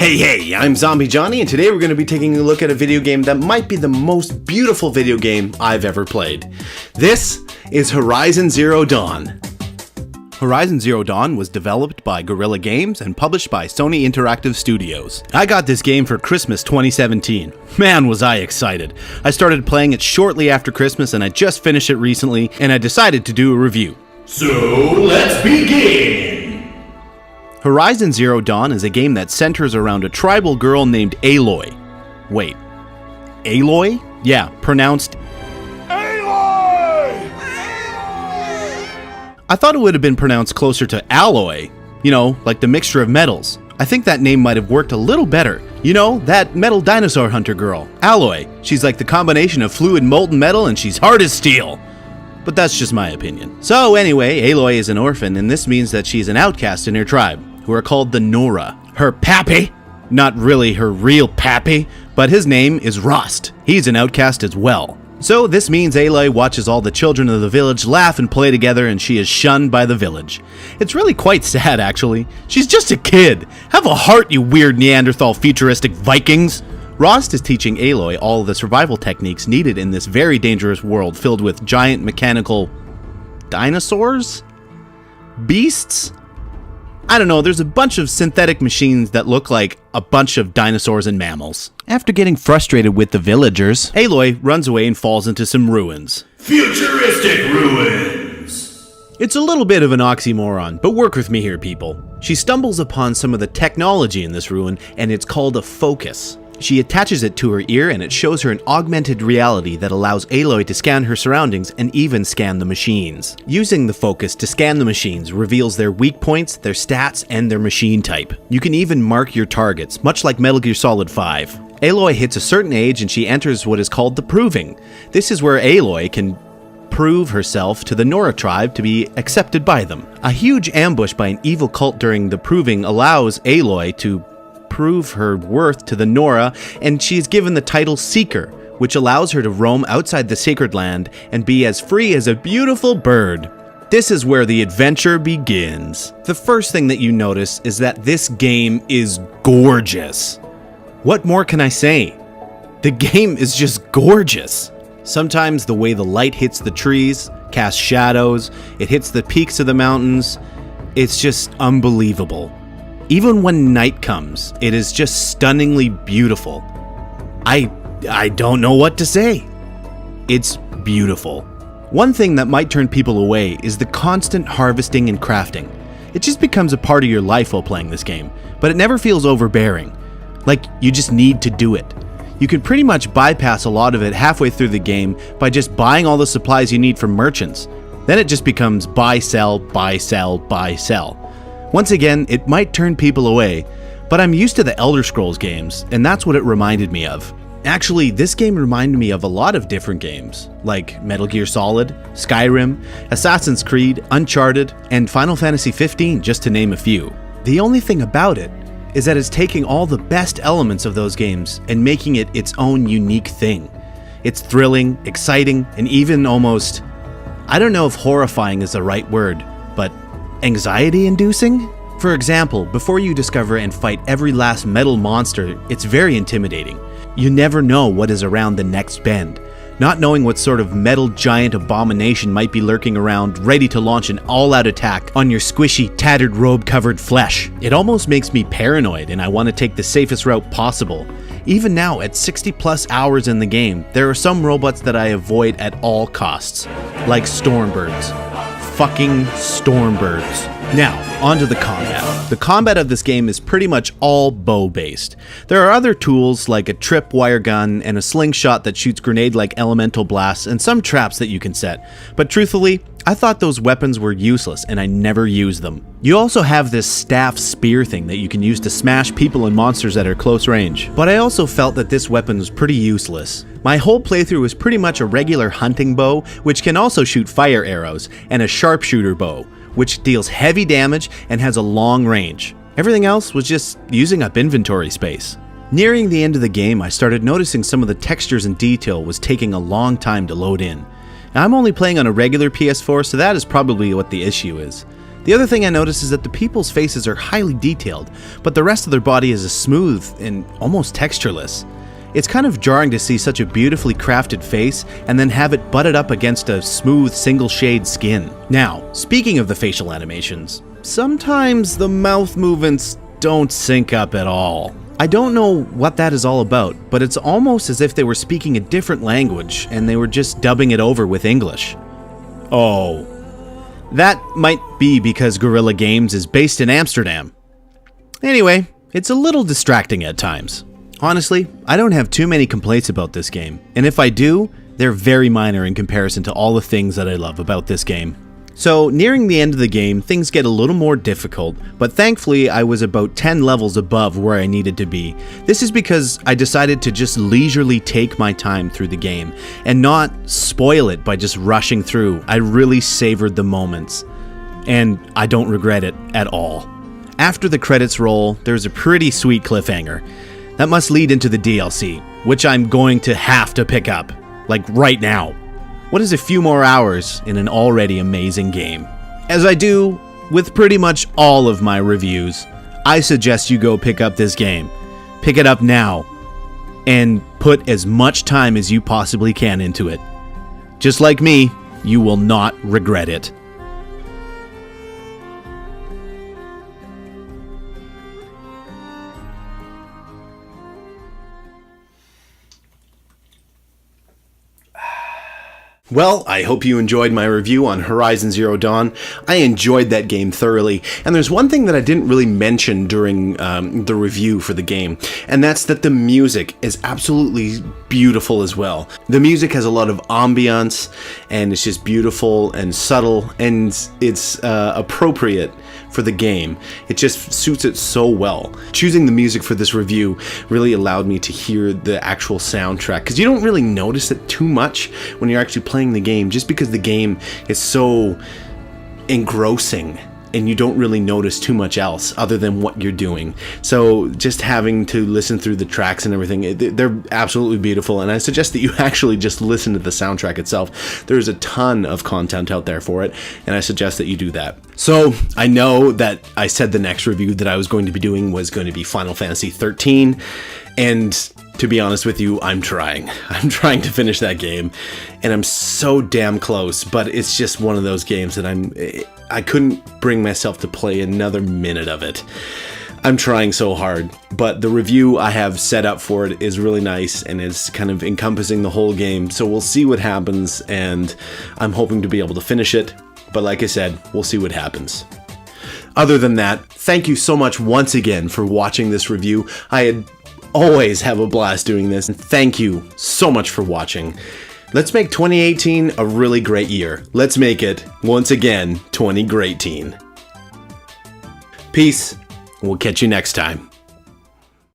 Hey, I'm ZombieJohnny, and today we're going to be taking a look at a video game that might be the most beautiful video game I've ever played. This is Horizon Zero Dawn. Horizon Zero Dawn was developed by Guerrilla Games and published by Sony Interactive Studios. I got this game for Christmas 2017. Man, was I excited. I started playing it shortly after Christmas and I just finished it recently, and I decided to do a review. So, let's begin! Horizon Zero Dawn is a game that centers around a tribal girl named Aloy. Wait, Aloy? Yeah, pronounced Aloy! I thought it would have been pronounced closer to alloy, you know, like the mixture of metals. I think that name might have worked a little better. You know, that metal dinosaur hunter girl, Aloy. She's like the combination of fluid molten metal and she's hard as steel. But that's just my opinion. So anyway, Aloy is an orphan, and this means that she's an outcast in her tribe, who are called the Nora. Her pappy, not really her real pappy, but his name is Rost. He's an outcast as well. So this means Aloy watches all the children of the village laugh and play together, and she is shunned by the village. It's really quite sad, actually. She's just a kid. Have a heart, you weird Neanderthal futuristic Vikings. Rost is teaching Aloy all the survival techniques needed in this very dangerous world filled with giant mechanical dinosaurs? Beasts? I don't know, there's a bunch of synthetic machines that look like a bunch of dinosaurs and mammals. After getting frustrated with the villagers, Aloy runs away and falls into some ruins. Futuristic ruins! It's a little bit of an oxymoron, but work with me here, people. She stumbles upon some of the technology in this ruin, and it's called a focus. She attaches it to her ear, and it shows her an augmented reality that allows Aloy to scan her surroundings and even scan the machines. Using the focus to scan the machines reveals their weak points, their stats, and their machine type. You can even mark your targets, much like Metal Gear Solid 5. Aloy hits a certain age and she enters what is called the Proving. This is where Aloy can prove herself to the Nora tribe to be accepted by them. A huge ambush by an evil cult during the Proving allows Aloy to prove her worth to the Nora, and she is given the title Seeker, which allows her to roam outside the sacred land and be as free as a beautiful bird. This is where the adventure begins. The first thing that you notice is that this game is gorgeous. What more can I say? The game is just gorgeous. Sometimes the way the light hits the trees, casts shadows, it hits the peaks of the mountains, it's just unbelievable. Even when night comes, it is just stunningly beautiful. I don't know what to say. It's beautiful. One thing that might turn people away is the constant harvesting and crafting. It just becomes a part of your life while playing this game, but it never feels overbearing. Like you just need to do it. You can pretty much bypass a lot of it halfway through the game by just buying all the supplies you need from merchants. Then it just becomes buy, sell, buy, sell, buy, sell. Once again, it might turn people away, but I'm used to the Elder Scrolls games, and that's what it reminded me of. Actually, this game reminded me of a lot of different games, like Metal Gear Solid, Skyrim, Assassin's Creed, Uncharted, and Final Fantasy 15, just to name a few. The only thing about it is that it's taking all the best elements of those games and making it its own unique thing. It's thrilling, exciting, and even almost, I don't know if horrifying is the right word, but anxiety-inducing? For example, before you discover and fight every last metal monster, it's very intimidating. You never know what is around the next bend. Not knowing what sort of metal giant abomination might be lurking around, ready to launch an all-out attack on your squishy, tattered robe-covered flesh. It almost makes me paranoid, and I want to take the safest route possible. Even now, at 60+ hours in the game, there are some robots that I avoid at all costs, like Stormbirds. Fucking Stormbirds. Now, onto the combat. The combat of this game is pretty much all bow-based. There are other tools like a tripwire gun and a slingshot that shoots grenade-like elemental blasts and some traps that you can set, but truthfully, I thought those weapons were useless and I never used them. You also have this staff spear thing that you can use to smash people and monsters at a close range, but I also felt that this weapon was pretty useless. My whole playthrough was pretty much a regular hunting bow, which can also shoot fire arrows, and a sharpshooter bow, which deals heavy damage and has a long range. Everything else was just using up inventory space. Nearing the end of the game, I started noticing some of the textures and detail was taking a long time to load in. Now, I'm only playing on a regular PS4, so that is probably what the issue is. The other thing I noticed is that the people's faces are highly detailed, but the rest of their body is smooth and almost textureless. It's kind of jarring to see such a beautifully crafted face and then have it butted up against a smooth single shade skin. Now, speaking of the facial animations, sometimes the mouth movements don't sync up at all. I don't know what that is all about, but it's almost as if they were speaking a different language and they were just dubbing it over with English. Oh, that might be because Guerrilla Games is based in Amsterdam. Anyway, it's a little distracting at times. Honestly, I don't have too many complaints about this game, and if I do, they're very minor in comparison to all the things that I love about this game. So, nearing the end of the game, things get a little more difficult, but thankfully I was about 10 levels above where I needed to be. This is because I decided to just leisurely take my time through the game, and not spoil it by just rushing through. I really savored the moments, and I don't regret it at all. After the credits roll, there's a pretty sweet cliffhanger. That must lead into the DLC, which I'm going to have to pick up, like right now. What is a few more hours in an already amazing game? As I do with pretty much all of my reviews, I suggest you go pick up this game. Pick it up now, and put as much time as you possibly can into it. Just like me, you will not regret it. Well, I hope you enjoyed my review on Horizon Zero Dawn. I enjoyed that game thoroughly, and there's one thing that I didn't really mention during the review for the game, and that's that the music is absolutely beautiful as well. The music has a lot of ambiance, and it's just beautiful and subtle, and it's appropriate for the game. It just suits it so well. Choosing the music for this review really allowed me to hear the actual soundtrack, because you don't really notice it too much when you're actually playing the game, just because the game is so engrossing and you don't really notice too much else other than what you're doing. So just having to listen through the tracks and everything, they're absolutely beautiful, and I suggest that you actually just listen to the soundtrack itself. There's a ton of content out there for it, and I suggest that you do that. So I know that I said the next review that I was going to be doing was going to be Final Fantasy 13, and to be honest with you, I'm trying to finish that game, and I'm so damn close, but it's just one of those games that I couldn't bring myself to play another minute of it. I'm trying so hard, but the review I have set up for it is really nice, and it's kind of encompassing the whole game, so we'll see what happens, and I'm hoping to be able to finish it, but like I said, we'll see what happens. Other than that, thank you so much once again for watching this review. I always have a blast doing this, and thank you so much for watching. Let's make 2018 a really great year. Let's make it, once again, 20 great teen. Peace. We'll catch you next time.